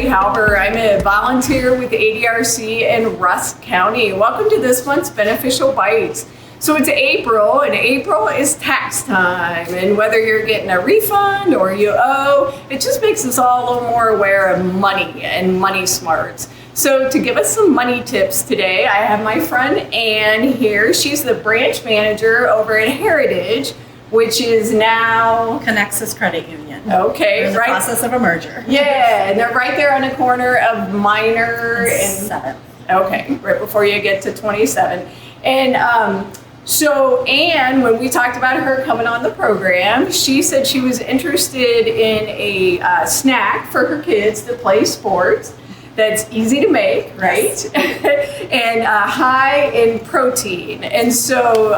Kathy Halber. I'm a volunteer with ADRC in Rusk County. Welcome to this month's Beneficial Bites. So it's April, and April is tax time. And whether you're getting a refund or you owe, it just makes us all a little more aware of money and money smarts. So to give us some money tips today, I have my friend Ann here. She's the branch manager over at Heritage, which is now Connexus Credit Union. Okay, We're in the process of a merger. Yeah, and they're right there on the corner of Minor and 7th. Okay, right before you get to 27. And so Ann, when we talked about her coming on the program, she said she was interested in a snack for her kids to play sports that's easy to make, right? And high in protein. And so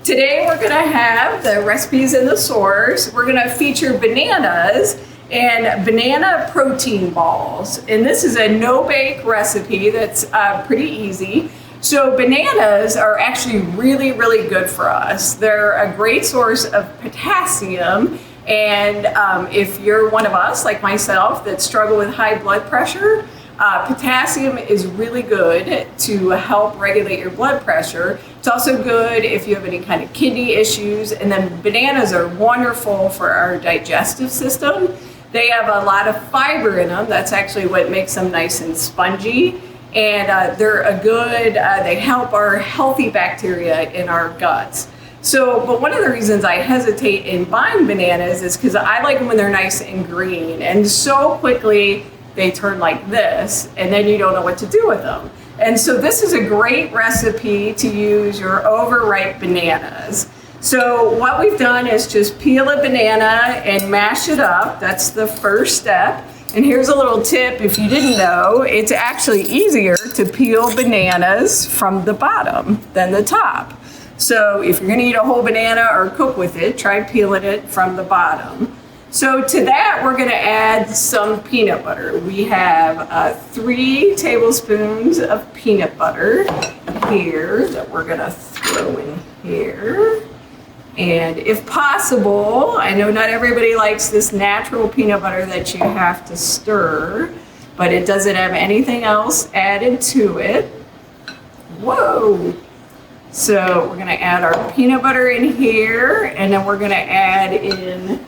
today we're going to have the recipes in the source. We're going to feature bananas and banana protein balls. And this is a no-bake recipe that's pretty easy. So bananas are actually really, really good for us. They're a great source of potassium. And if you're one of us, like myself, that struggle with high blood pressure, potassium is really good to help regulate your blood pressure. It's also good if you have any kind of kidney issues. And then bananas are wonderful for our digestive system. They have a lot of fiber in them. That's actually what makes them nice and spongy. And they're a good, they help our healthy bacteria in our guts. So, but one of the reasons I hesitate in buying bananas is because I like them when they're nice and green. And so quickly, they turn like this, and then you don't know what to do with them. And so this is a great recipe to use your overripe bananas. So what we've done is just peel a banana and mash it up. That's the first step. And here's a little tip, if you didn't know, it's actually easier to peel bananas from the bottom than the top. So if you're gonna eat a whole banana or cook with it, try peeling it from the bottom. So to that, we're going to add some peanut butter. We have 3 tablespoons of peanut butter here that we're going to throw in here. And if possible, I know not everybody likes this natural peanut butter that you have to stir, but it doesn't have anything else added to it. Whoa! So we're going to add our peanut butter in here, and then we're going to add in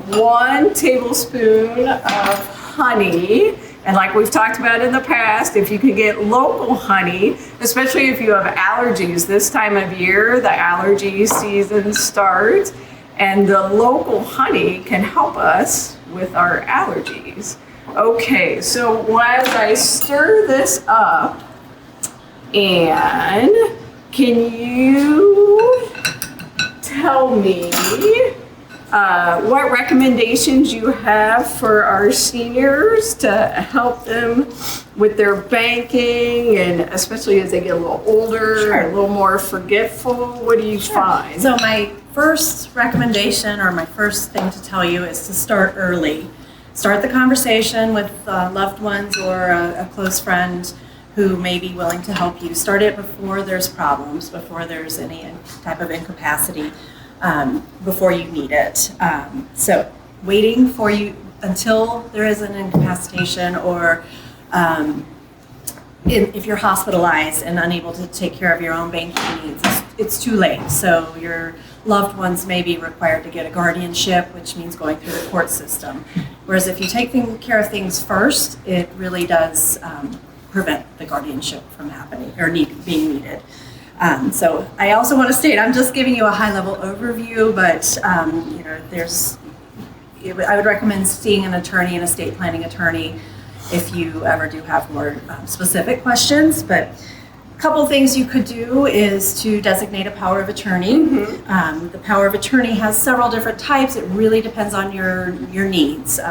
1 tablespoon of honey. And like we've talked about in the past, if you can get local honey, especially if you have allergies, this time of year, the allergy season starts, and the local honey can help us with our allergies. Okay, so as I stir this up, and can you tell me what recommendations you have for our seniors to help them with their banking, and especially as they get a little older, Sure. a little more forgetful? What do you find? So my first recommendation, or my first thing to tell you, is to start early. Start the conversation with loved ones or a close friend who may be willing to help you. Start it before there's problems, before there's any type of incapacity. Before you need it. So waiting for you until there is an incapacitation, or if you're hospitalized and unable to take care of your own banking needs, it's too late. So your loved ones may be required to get a guardianship, which means going through the court system. Whereas if you take care of things first, it really does prevent the guardianship from happening or being needed. So I also want to state, I'm just giving you a high-level overview, but I would recommend seeing an attorney, an estate planning attorney, if you ever do have more specific questions. But a couple things you could do is to designate a power of attorney. Mm-hmm. The power of attorney has several different types. It really depends on your needs,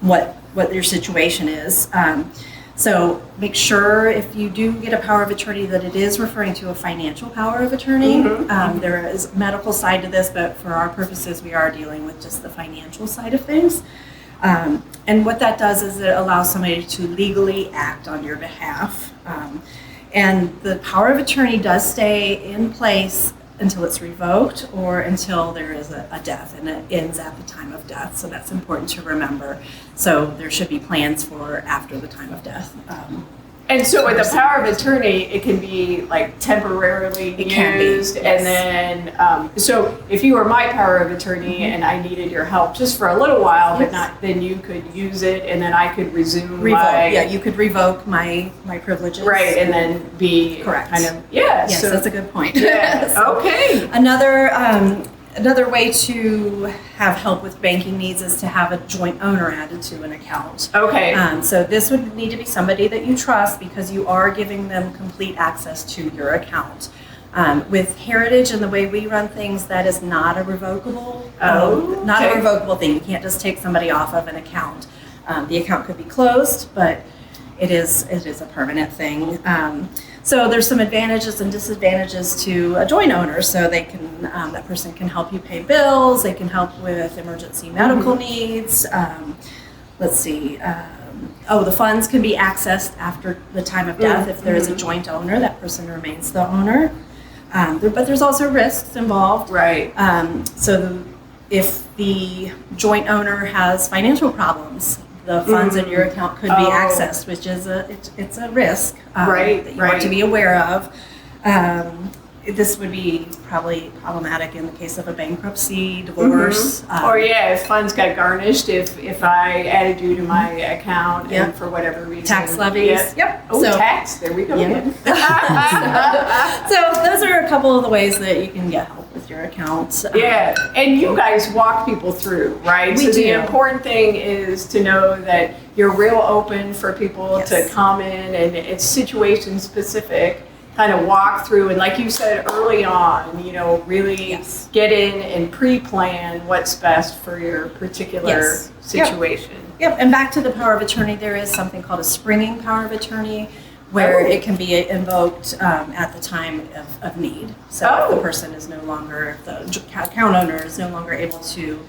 what your situation is. So make sure if you do get a power of attorney that it is referring to a financial power of attorney. Mm-hmm. There is a medical side to this, but for our purposes, we are dealing with just the financial side of things. And what that does is it allows somebody to legally act on your behalf. And the power of attorney does stay in place until it's revoked or until there is a death, and it ends at the time of death. So that's important to remember. So there should be plans for after the time of death. And so with a power of attorney, it can be like temporarily used, yes. and then so if you were my power of attorney and I needed your help just for a little while, but not, then you could use it, and then I could resume my you could revoke my privileges, right, and then be correct. Kind of Yes, so, that's a good point. Yeah. So Okay. Another way to have help with banking needs is to have a joint owner added to an account. Okay. So this would need to be somebody that you trust because you are giving them complete access to your account. With Heritage and the way we run things, that is not a revocable, not a revocable thing. You can't just take somebody off of an account. The account could be closed, but it is a permanent thing. So there's some advantages and disadvantages to a joint owner. So they can, that person can help you pay bills. They can help with emergency medical needs. Let's see. The funds can be accessed after the time of death. If there is a joint owner, that person remains the owner. But there's also risks involved. Right. If the joint owner has financial problems, the funds in your account could be accessed, which is it's a risk that you want to be aware of. This would be probably problematic in the case of a bankruptcy, divorce. Or if funds got garnished, if I added you to my account and for whatever reason. Tax levies. Yep. Oh, tax. There we go. Again. So those are a couple of the ways that you can get help with your accounts. Yeah, and you guys walk people through, right? We do. The important thing is to know that you're real open for people to come in, and it's situation specific. Kind of walk through, and like you said early on, really get in and pre-plan what's best for your particular situation. Yep, and back to the power of attorney, there is something called a springing power of attorney where it can be invoked at the time of need. So if the person is no longer, the account owner is no longer able to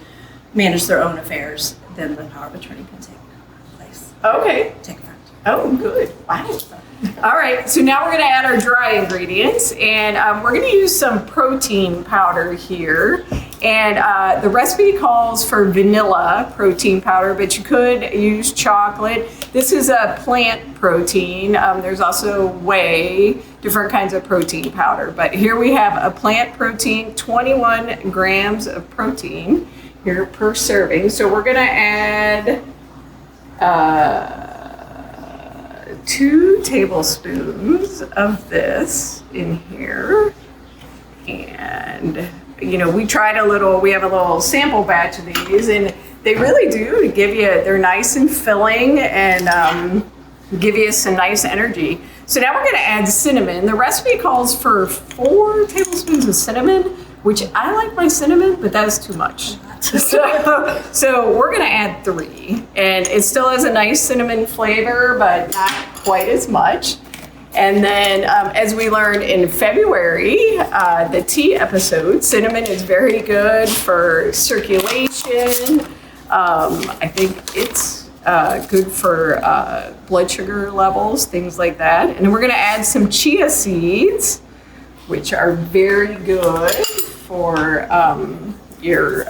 manage their own affairs, then the power of attorney can take place. Okay. Take effect. Oh, good. Wow. All right, so now we're going to add our dry ingredients, and we're going to use some protein powder here. And the recipe calls for vanilla protein powder, but you could use chocolate. This is a plant protein. There's also whey, different kinds of protein powder. But here we have a plant protein, 21 grams of protein here per serving. So we're going to add 2 tablespoons of this in here. And we tried we have a little sample batch of these, and they really do give you, they're nice and filling and give you some nice energy. So now we're going to add cinnamon. The recipe calls for 4 tablespoons of cinnamon, which I like my cinnamon, but that is too much. So we're going to add 3, and it still has a nice cinnamon flavor, but not quite as much. And then, as we learned in February, the tea episode, cinnamon is very good for circulation. I think it's good for blood sugar levels, things like that. And then we're going to add some chia seeds, which are very good for your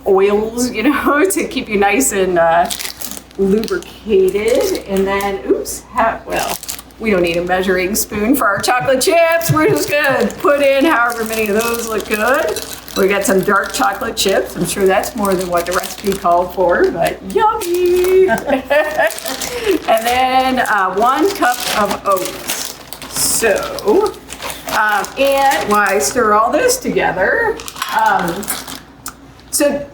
oils, to keep you nice and lubricated. And then, we don't need a measuring spoon for our chocolate chips. We're just gonna put in however many of those look good. We got some dark chocolate chips. I'm sure that's more than what the recipe called for, but yummy. And then 1 cup of oats. So, and while I stir all this together, so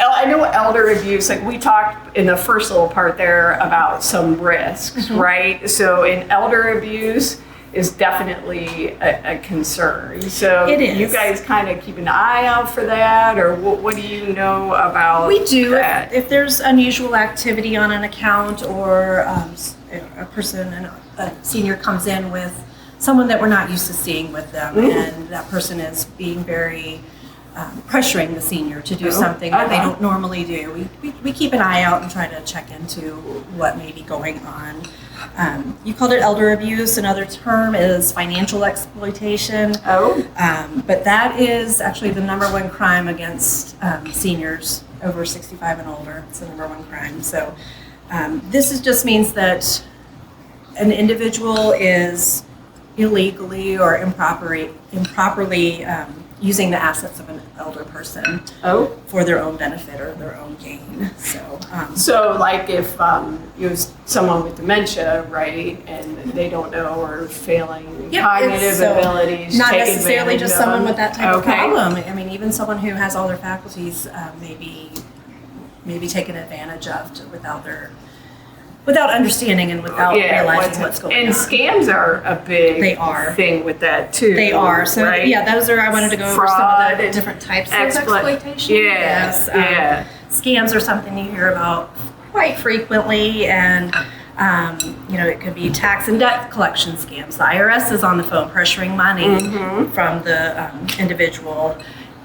I know elder abuse, like we talked in the first little part there about some risks, right? So in elder abuse is definitely a concern. So it is. You guys kind of keep an eye out for that, or what do you know about We do. that? If there's unusual activity on an account, or a person, a senior comes in with someone that we're not used to seeing with them, and that person is being very pressuring the senior to do something that they don't normally do. We keep an eye out and try to check into what may be going on. You called it elder abuse. Another term is financial exploitation. But that is actually the #1 crime against seniors over 65 and older. It's the #1 crime. So this just means that an individual is illegally or improperly using the assets of an elder person for their own benefit or their own gain. So like if you have someone with dementia, right, and they don't know or failing cognitive abilities, not necessarily just someone with that type of Okay. problem. I mean, even someone who has all their faculties may be taken advantage of without understanding and without realizing what's going on. And scams are a big thing with that too. They are. So right? I wanted to go over some of the different types of exploitation. Scams are something you hear about quite frequently, and it could be tax and debt collection scams. The IRS is on the phone pressuring money from the individual.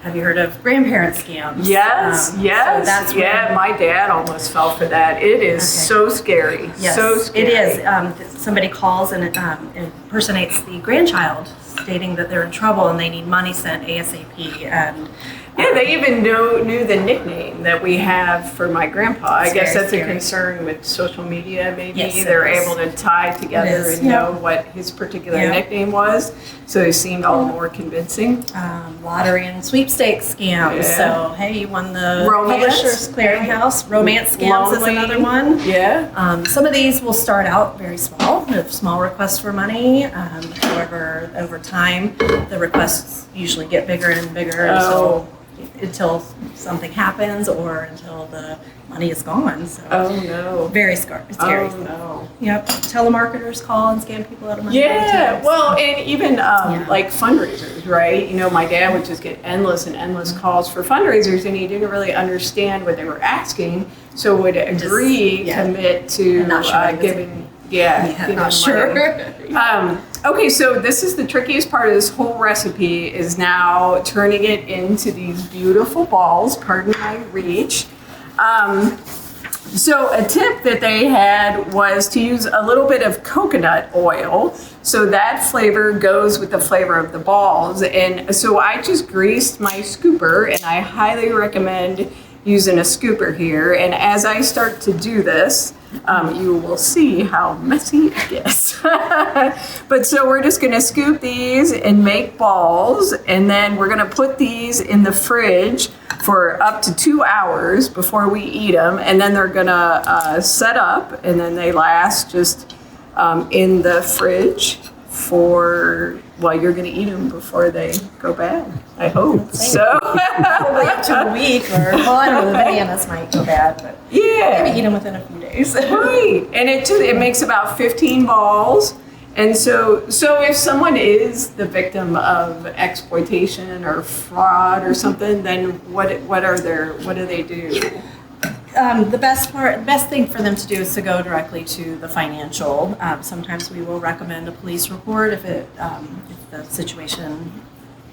Have you heard of grandparent scams? Yes. So that's my dad almost fell for that. It is so scary. Yes, so scary. it is. Somebody calls and impersonates the grandchild, stating that they're in trouble and they need money sent ASAP. And they even knew the nickname that we have for my grandpa. I guess that's a concern with social media. Maybe they're able to tie together and know what his particular nickname was. So it seemed all more convincing. Lottery and sweepstakes scams. So hey, you won the Publishers Clearinghouse. Romance scams is another one. Some of these will start out very small, with small requests for money. However, over time, the requests usually get bigger and bigger until something happens or until the money is gone. So very scary. Yep. Telemarketers call and scam people out of money. Well, and even like fundraisers, right? My dad would just get endless calls for fundraisers, and he didn't really understand what they were asking, so would commit to giving. Not sure. Okay, so this is the trickiest part of this whole recipe, is now turning it into these beautiful balls, pardon my reach. So a tip that they had was to use a little bit of coconut oil, so that flavor goes with the flavor of the balls. And so I just greased my scooper, and I highly recommend using a scooper here. And as I start to do this, you will see how messy it gets. But so we're just gonna scoop these and make balls, and then we're gonna put these in the fridge for up to 2 hours before we eat them, and then they're gonna set up, and then they last just in the fridge for, you're gonna eat them before they go bad, I hope. So probably up to a week, or I don't know, the bananas might go bad, but maybe eat them within a few days. Right, and it makes about 15 balls. And so if someone is the victim of exploitation or fraud or something, then what do they do? The best thing for them to do is to go directly to the financial. Sometimes we will recommend a police report if the situation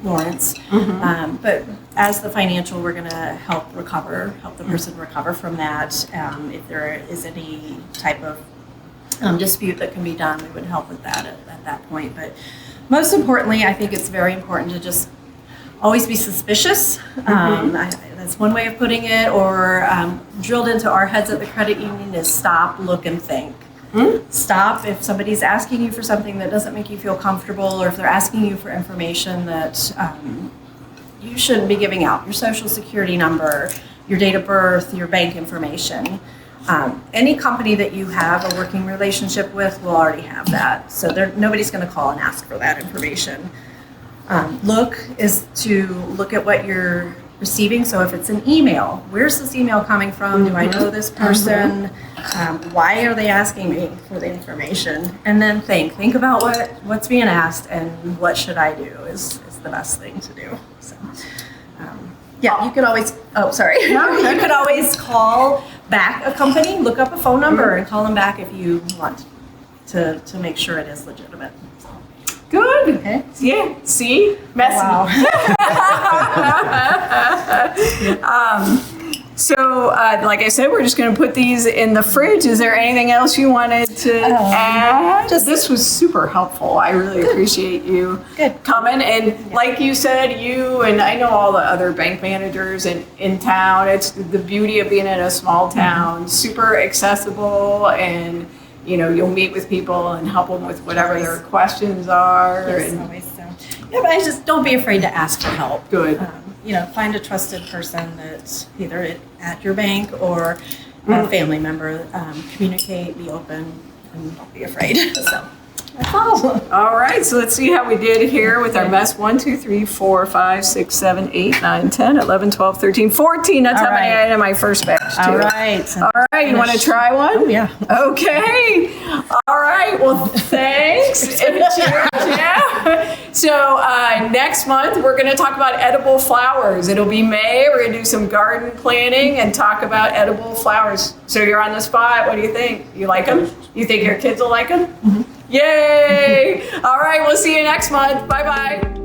warrants. But as the financial, we're going to help the person recover from that. If there is any type of dispute that can be done, we would help with that at that point. But most importantly, I think it's very important to just always be suspicious. That's one way of putting it, or drilled into our heads at the credit union is stop, look, and think. Stop if somebody's asking you for something that doesn't make you feel comfortable, or if they're asking you for information that you shouldn't be giving out, your social security number, your date of birth, your bank information. Any company that you have a working relationship with will already have that, so nobody's going to call and ask for that information. Look is to look at what you're receiving. So if it's an email, where's this email coming from? Do I know this person? Why are they asking me for the information? And then think about what's being asked, and what should I do is the best thing to do. So you can always you can always call back a company, look up a phone number and call them back if you want to make sure it is legitimate. Good. Okay. Yeah. See? Messy. Wow. So, like I said, we're just going to put these in the fridge. Is there anything else you wanted to add? This was super helpful. I really appreciate you coming. And like you said, you and I know all the other bank managers in town. It's the beauty of being in a small town, super accessible, and you'll meet with people and help them with whatever their questions are. Yes, always so. Yeah, but just don't be afraid to ask for help. Good. Find a trusted person that's either at your bank or a family member. Communicate, be open, and don't be afraid. So that's all. All right, so let's see how we did here with our mess. 1, 2, 3, 4, 5, 6, 7, 8, 9, 10, 11, 12, 13, 14. That's how many I had in my first batch, too. All right. All right, you want to try one? Oh, yeah. Okay. All right, well, thanks. Yeah. So next month, we're going to talk about edible flowers. It'll be May. We're going to do some garden planning and talk about edible flowers. So you're on the spot. What do you think? You like them? You think your kids will like them? Mm-hmm. Yay! All right, we'll see you next month. Bye-bye.